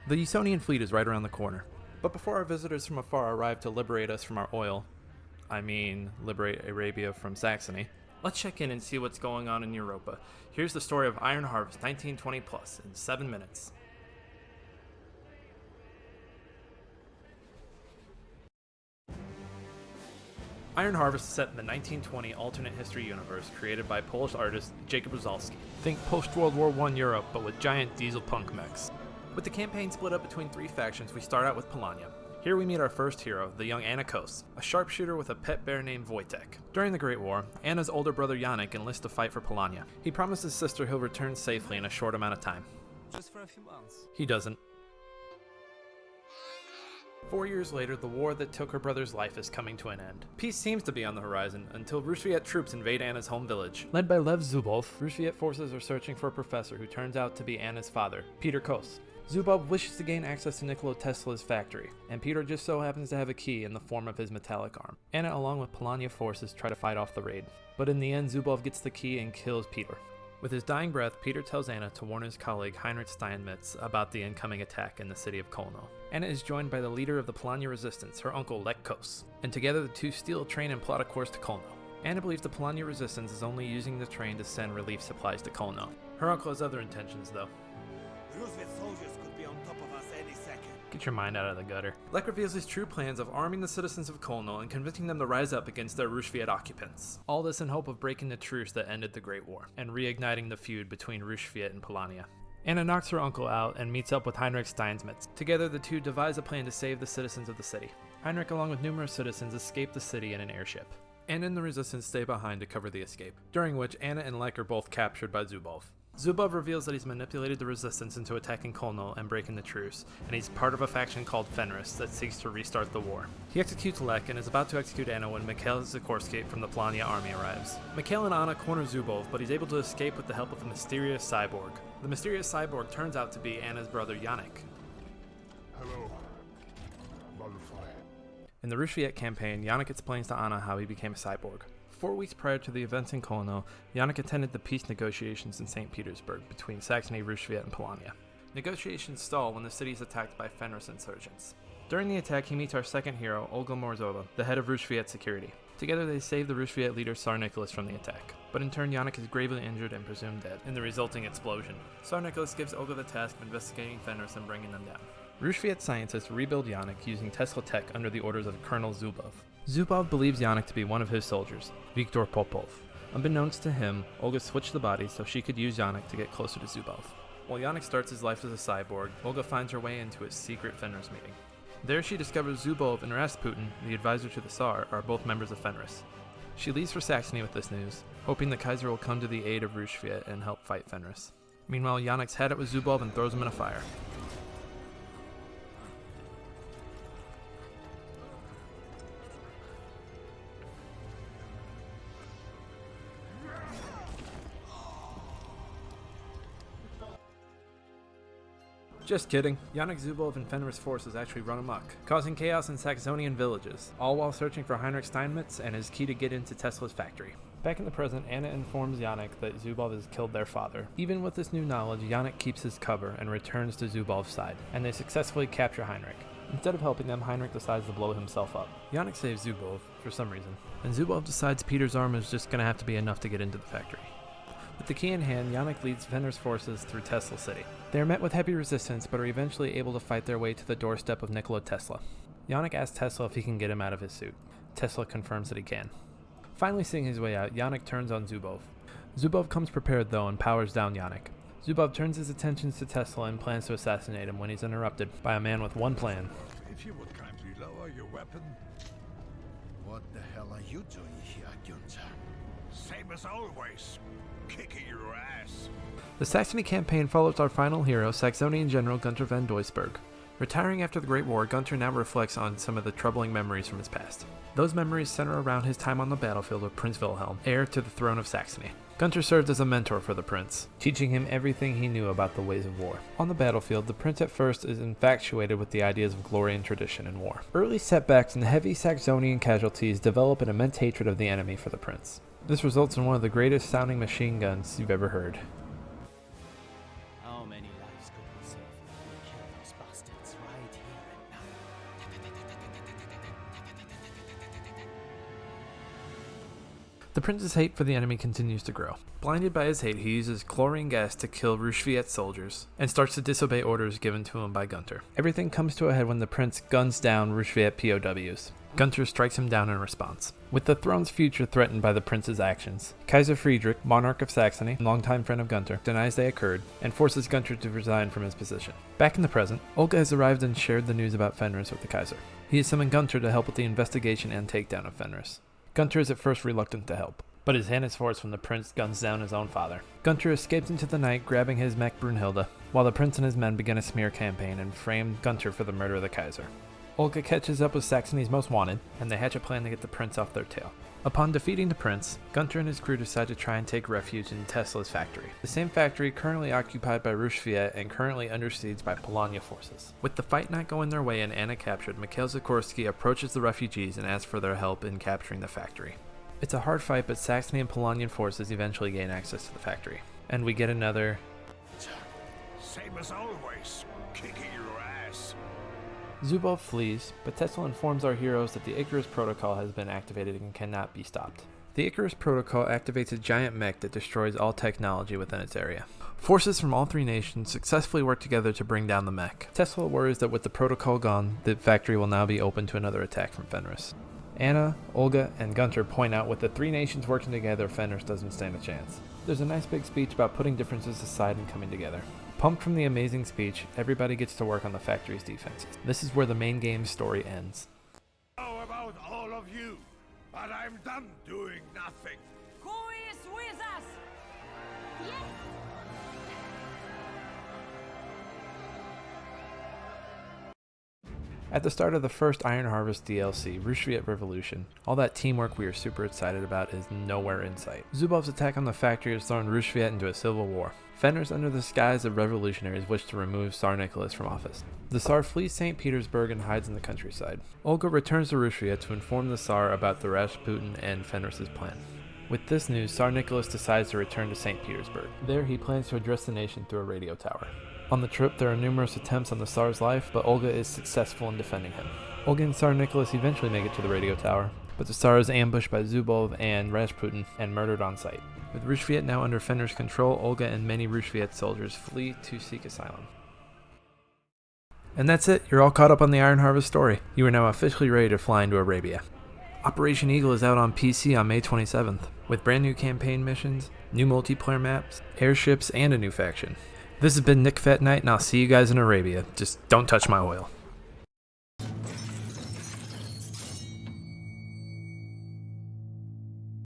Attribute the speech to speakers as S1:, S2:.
S1: The Usonian fleet is right around the corner. But before our visitors from afar arrive to liberate us from our oil, liberate Arabia from Saxony, let's check in and see what's going on in Europa. Here's the story of Iron Harvest 1920 plus in 7 minutes. Iron Harvest is set in the 1920 alternate history universe created by Polish artist Jacob Rosalski. Think post-World War I Europe, but with giant diesel punk mechs. With the campaign split up between 3 factions, we start out with Polanian. Here we meet our first hero, the young Anna Kos, a sharpshooter with a pet bear named Wojtek. During the Great War, Anna's older brother Janek enlists to fight for Polania. He promises his sister he'll return safely in a short amount of time.
S2: Just for a few months.
S1: He doesn't. 4 years later, the war that took her brother's life is coming to an end. Peace seems to be on the horizon until Rusviet troops invade Anna's home village. Led by Lev Zubov, Rusviet forces are searching for a professor who turns out to be Anna's father, Peter Kos. Zubov wishes to gain access to Nikola Tesla's factory, and Peter just so happens to have a key in the form of his metallic arm. Anna, along with Polania forces, try to fight off the raid, but in the end Zubov gets the key and kills Peter. With his dying breath, Peter tells Anna to warn his colleague Heinrich Steinmetz about the incoming attack in the city of Kolno. Anna is joined by the leader of the Polania resistance, her uncle Lech Kos, and together the two steal a train and plot a course to Kolno. Anna believes the Polania resistance is only using the train to send relief supplies to Kolno. Her uncle has other intentions though.
S3: Rusviet soldiers could be on top of us any second.
S1: Get your mind out of the gutter. Lech reveals his true plans of arming the citizens of Kolno and convincing them to rise up against their Rusviet occupants. All this in hope of breaking the truce that ended the Great War, and reigniting the feud between Rusviet and Polania. Anna knocks her uncle out and meets up with Heinrich Steinmetz. Together the two devise a plan to save the citizens of the city. Heinrich, along with numerous citizens, escape the city in an airship. Anna and the resistance stay behind to cover the escape, during which Anna and Lech are both captured by Zubov. Zubov reveals that he's manipulated the resistance into attacking Kolno and breaking the truce, and he's part of a faction called Fenris that seeks to restart the war. He executes Lech and is about to execute Anna when Mikhail Sikorsky from the Polania army arrives. Mikhail and Anna corner Zubov, but he's able to escape with the help of a mysterious cyborg. The mysterious cyborg turns out to be Anna's brother Janek.
S4: Hello, butterfly.
S1: In the Rusviet campaign, Janek explains to Anna how he became a cyborg. 4 weeks prior to the events in Kolno, Janek attended the peace negotiations in St. Petersburg between Saxony, Rusviet, and Polania. Negotiations stall when the city is attacked by Fenris insurgents. During the attack, he meets our second hero, Olga Morzova, the head of Rusviet security. Together they save the Rusviet leader Tsar Nicholas from the attack, but in turn Janek is gravely injured and presumed dead in the resulting explosion. Tsar Nicholas gives Olga the task of investigating Fenris and bringing them down. Rusviet scientists rebuild Janek using Tesla tech under the orders of Colonel Zubov. Zubov believes Janek to be one of his soldiers, Viktor Popov. Unbeknownst to him, Olga switched the bodies so she could use Janek to get closer to Zubov. While Janek starts his life as a cyborg, Olga finds her way into a secret Fenris meeting. There she discovers Zubov and Rasputin, the advisor to the Tsar, are both members of Fenris. She leaves for Saxony with this news, hoping the Kaiser will come to the aid of Rusviet and help fight Fenris. Meanwhile, Janek's had it with Zubov and throws him in a fire. Just kidding. Janek, Zubov, and Fenris forces actually run amok, causing chaos in Saxonian villages, all while searching for Heinrich Steinmetz and his key to get into Tesla's factory. Back in the present, Anna informs Janek that Zubov has killed their father. Even with this new knowledge, Janek keeps his cover and returns to Zubov's side, and they successfully capture Heinrich. Instead of helping them, Heinrich decides to blow himself up. Janek saves Zubov, for some reason, and Zubov decides Peter's arm is just going to have to be enough to get into the factory. With the key in hand, Janek leads Fenris forces through Tesla City. They are met with heavy resistance, but are eventually able to fight their way to the doorstep of Nikola Tesla. Janek asks Tesla if he can get him out of his suit. Tesla confirms that he can. Finally seeing his way out, Janek turns on Zubov. Zubov comes prepared though and powers down Janek. Zubov turns his attentions to Tesla and plans to assassinate him when he's interrupted by a man with one plan.
S4: If you would kindly lower your weapon.
S3: What the hell are you doing here, Gunther?
S4: Same as always. Kicking your ass.
S1: The Saxony campaign follows our final hero, Saxonian General Gunther von Duisburg. Retiring after the Great War, Gunther now reflects on some of the troubling memories from his past. Those memories center around his time on the battlefield with Prince Wilhelm, heir to the throne of Saxony. Gunther served as a mentor for the prince, teaching him everything he knew about the ways of war. On the battlefield, the prince at first is infatuated with the ideas of glory and tradition in war. Early setbacks and heavy Saxonian casualties develop an immense hatred of the enemy for the prince. This results in one of the greatest sounding machine guns you've ever heard.
S2: How many lives could we save if we killed those bastards right here and now.
S1: The prince's hate for the enemy continues to grow. Blinded by his hate, he uses chlorine gas to kill Rusviet soldiers and starts to disobey orders given to him by Gunter. Everything comes to a head when the prince guns down Rusviet POWs. Gunter strikes him down in response. With the throne's future threatened by the prince's actions, Kaiser Friedrich, monarch of Saxony, and longtime friend of Gunter, denies they occurred and forces Gunter to resign from his position. Back in the present, Olga has arrived and shared the news about Fenris with the Kaiser. He has summoned Gunter to help with the investigation and takedown of Fenris. Gunter is at first reluctant to help, but his hand is forced when the prince guns down his own father. Gunter escapes into the night, grabbing his mech Brunhilde, while the prince and his men begin a smear campaign and frame Gunter for the murder of the Kaiser. Olga catches up with Saxony's most wanted, and they hatch a plan to get the prince off their tail. Upon defeating the prince, Gunter and his crew decide to try and take refuge in Tesla's factory, the same factory currently occupied by Rusviet and currently under siege by Polanian forces. With the fight not going their way and Anna captured, Mikhail Sikorsky approaches the refugees and asks for their help in capturing the factory. It's a hard fight, but Saxony and Polanian forces eventually gain access to the factory. And we get another...
S4: Same as always, kicking your ass.
S1: Zubov flees, but Tesla informs our heroes that the Icarus Protocol has been activated and cannot be stopped. The Icarus Protocol activates a giant mech that destroys all technology within its area. Forces from all three nations successfully work together to bring down the mech. Tesla worries that with the protocol gone, the factory will now be open to another attack from Fenris. Anna, Olga, and Gunter point out with the three nations working together, Fenris doesn't stand a chance. There's a nice big speech about putting differences aside and coming together. Pumped from the amazing speech, everybody gets to work on the factory's defenses. This is where the main game's story ends.
S4: How about all of you? But I'm done doing nothing.
S5: Who is with us? Yes.
S1: At the start of the first Iron Harvest DLC, Rusviet Revolution, all that teamwork we are super excited about is nowhere in sight. Zubov's attack on the factory has thrown Rusviet into a civil war. Fenris, under the guise of revolutionaries, wish to remove Tsar Nicholas from office. The Tsar flees St. Petersburg and hides in the countryside. Olga returns to Rusviet to inform the Tsar about the Rasputin and Fenris's plan. With this news, Tsar Nicholas decides to return to St. Petersburg. There, he plans to address the nation through a radio tower. On the trip, there are numerous attempts on the Tsar's life, but Olga is successful in defending him. Olga and Tsar Nicholas eventually make it to the radio tower, but the Tsar is ambushed by Zubov and Rasputin and murdered on sight. With Rusviet now under Fenris' control, Olga and many Rusviet soldiers flee to seek asylum. And that's it, you're all caught up on the Iron Harvest story. You are now officially ready to fly into Arabia. Operation Eagle is out on PC on May 27th, with brand new campaign missions, new multiplayer maps, airships, and a new faction. This has been Nick Fat Knight, and I'll see you guys in Arabia. Just don't touch my oil.